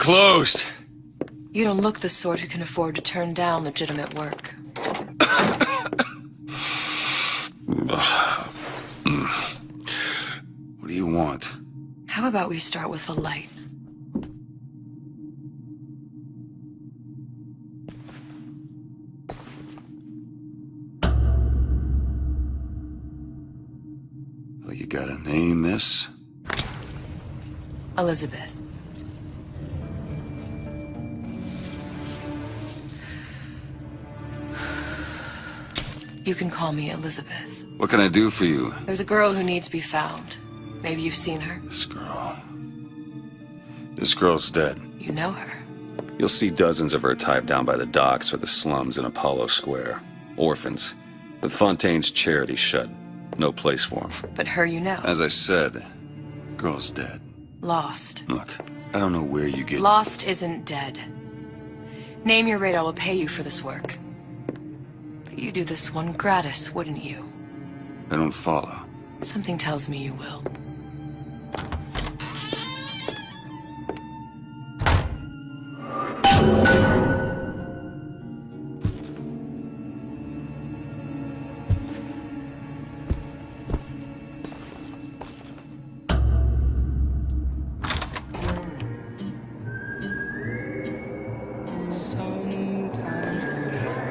closed. You don't look the sort who can afford to turn down legitimate work. What do you want? How about we start with a light? Well, you gotta name this? Elizabeth. You can call me Elizabeth. What can I do for you? There's a girl who needs to be found. Maybe you've seen her. This girl. This girl's dead. You know her. You'll see dozens of her type down by the docks or the slums in Apollo Square. Orphans. With Fontaine's charity shut. No place for them. But her you know. As I said, girl's dead. Lost. Look, I don't know where you get... Lost isn't dead. Name your rate, I will pay you for this work. But you do this one gratis, wouldn't you? I don't follow. Something tells me you will.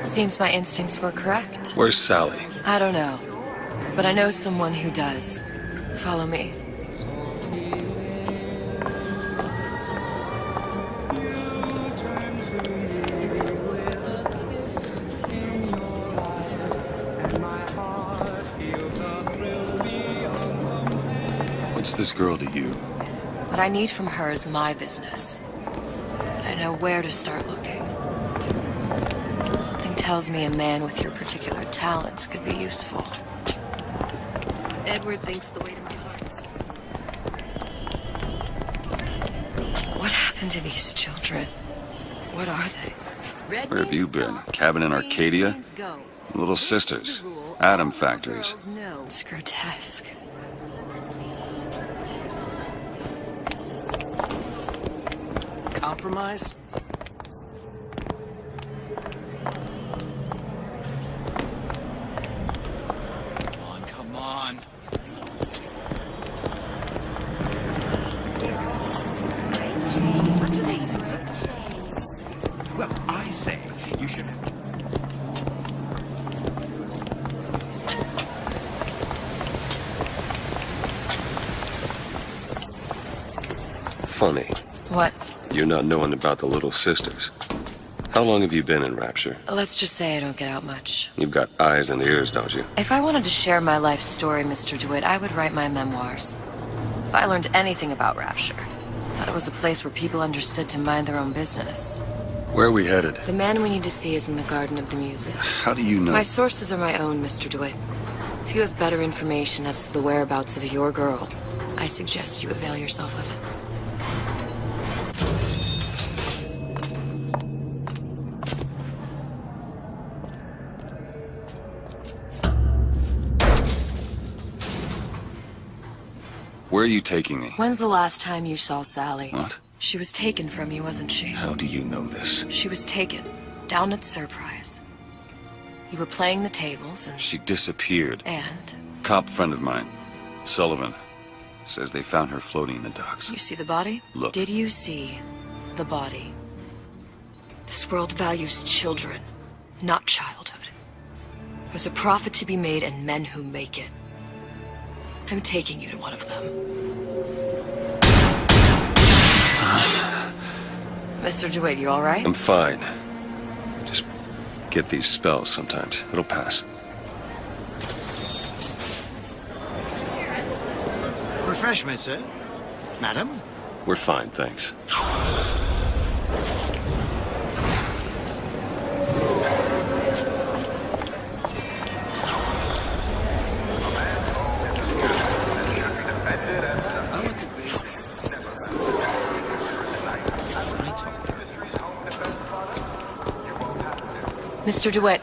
Seems my instincts were correct. Where's Sally? I don't know. But I know someone who does. Follow me. What's this girl to you? What I need from her is my business. But I know where to start looking. Something tells me a man with your particular talents could be useful. Edward thinks the way to my heart is... What happened to these children? What are they? Where have you been? Cabin in Arcadia? Little sisters. Atom factories. It's grotesque. Compromise? Come on. What do they even look? Well, I say you should have... Funny. What? You're not knowing about the little sisters. How long have you been in Rapture? Let's just say I don't get out much. You've got eyes and ears, don't you? If I wanted to share my life story, Mr. DeWitt, I would write my memoirs. If I learned anything about Rapture, I thought it was a place where people understood to mind their own business. Where are we headed? The man we need to see is in the Garden of the Muses. How do you know? My sources are my own, Mr. DeWitt. If you have better information as to the whereabouts of your girl, I suggest you avail yourself of it. Where are you taking me? When's the last time you saw Sally? What? She was taken from you, wasn't she? How do you know this? She was taken, down at Surprise. You were playing the tables and... She disappeared. And? Cop friend of mine, Sullivan, says they found her floating in the docks. You see the body? Look. Did you see the body? This world values children, not childhood. There's a profit to be made and men who make it. I'm taking you to one of them. Mr. DeWitt, you all right? I'm fine. Just get these spells sometimes. It'll pass. Refreshment, sir? Madam? We're fine, thanks. Mr. DeWitt,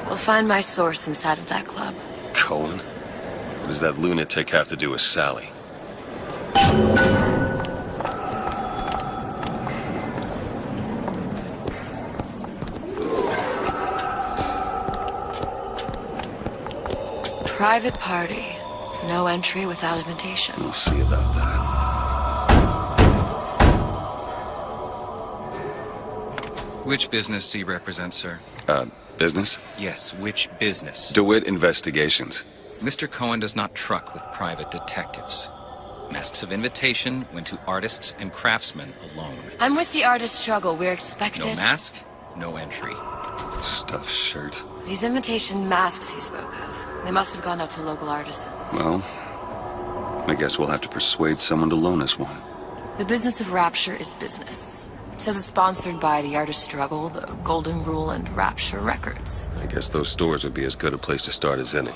we'll find my source inside of that club. Cohen? What does that lunatic have to do with Sally? Private party. No entry without invitation. We'll see about that. Which business do you represent, sir? Business? Yes, which business? DeWitt Investigations. Mr. Cohen does not truck with private detectives. Masks of invitation went to artists and craftsmen alone. I'm with the artist struggle. We're No expected. mask, no entry. Stuffed shirt. These invitation masks he spoke of. They must have gone out to local artisans. Well, I guess we'll have to persuade someone to loan us one. The business of Rapture is business. Says it's sponsored by the Artist Struggle, the Golden Rule, and Rapture Records. I guess those stores would be as good a place to start as any.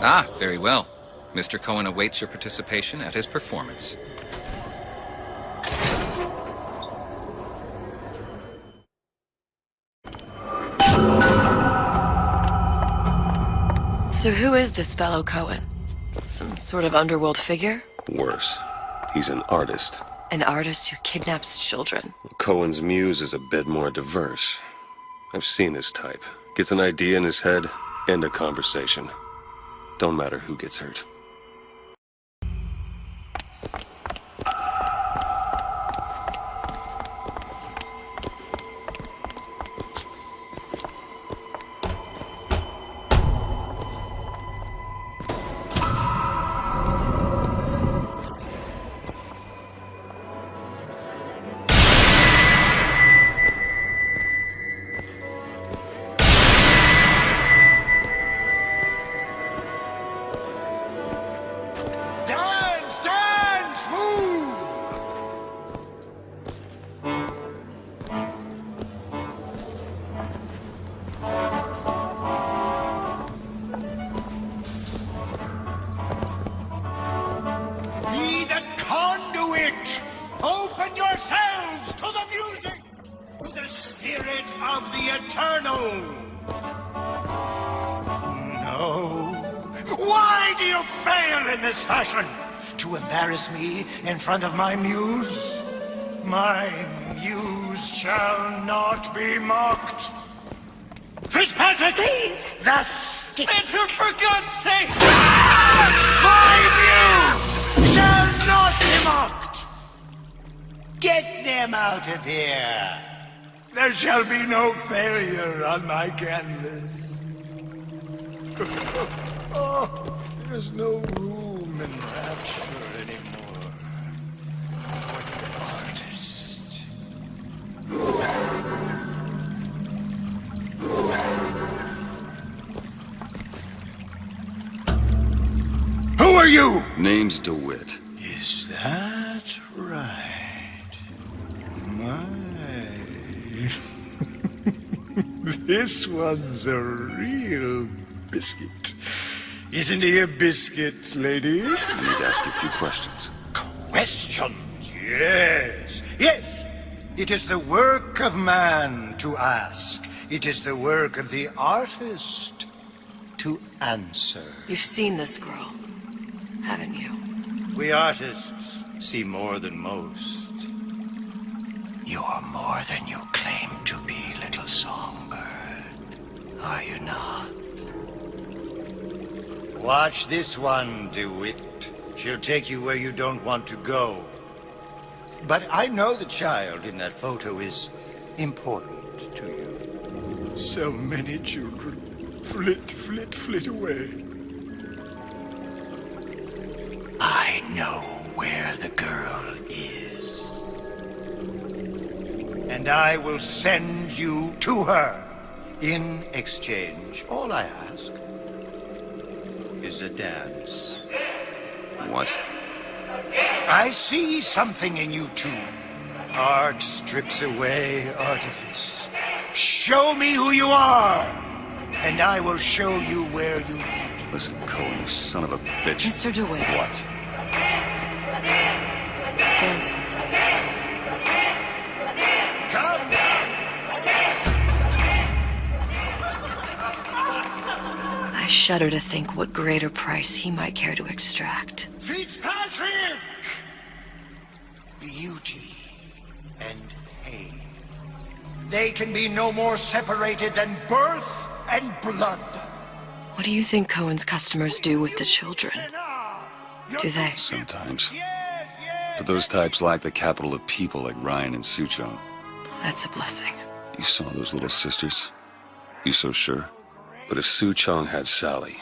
Ah, very well. Mr. Cohen awaits your participation at his performance. So who is this fellow Cohen? Some sort of underworld figure? Worse, he's an artist. An artist who kidnaps children. Cohen's muse is a bit more diverse. I've seen his type. Gets an idea in his head, end a conversation. Don't matter who gets hurt. Dance, move! Be the conduit! Open yourselves to the music! To the spirit of the eternal! No. Why do you fail in this fashion? To embarrass me in front of my muse? My muse shall not be mocked. Fitzpatrick! Please! The stick! For God's sake! My muse shall not be mocked! Get them out of here! There shall be no failure on my canvas. Oh, there's no room in Rapture anymore for the artist. Who are you? Name's DeWitt. Is that right? My. This one's a real biscuit. Isn't he a biscuit, lady? I need to ask you a few questions. Questions? Yes. Yes. It is the work of man to ask. It is the work of the artist to answer. You've seen this girl, haven't you? We artists see more than most. You are more than you claim to be, little songbird. Are you not? Watch this one, DeWitt. She'll take you where you don't want to go. But I know the child in that photo is important to you. So many children flit, flit, flit away. I know where the girl is. And I will send you to her. In exchange, all I ask is a dance. What? I see something in you two. Art strips away artifice. Show me who you are, and I will show you where you need to. Listen, Cohen, you son of a bitch. Mr. DeWitt. What? Dance with me. Come! I I shudder to think what greater price he might care to extract. Fitzpatrick! Beauty and pain. They can be no more separated than birth and blood. What do you think Cohen's customers do with the children? Do they? Sometimes. But those types lack the capital of people like Ryan and Suchong. That's a blessing. You saw those little sisters? You so sure? But if Su Chong had Sally,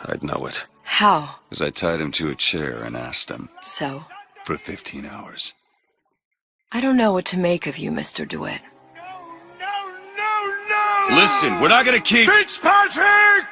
I'd know it. How? As I tied him to a chair and asked him. So? For 15 hours. I don't know what to make of you, Mr. DeWitt. No! Listen, we're not gonna keep... Fitzpatrick!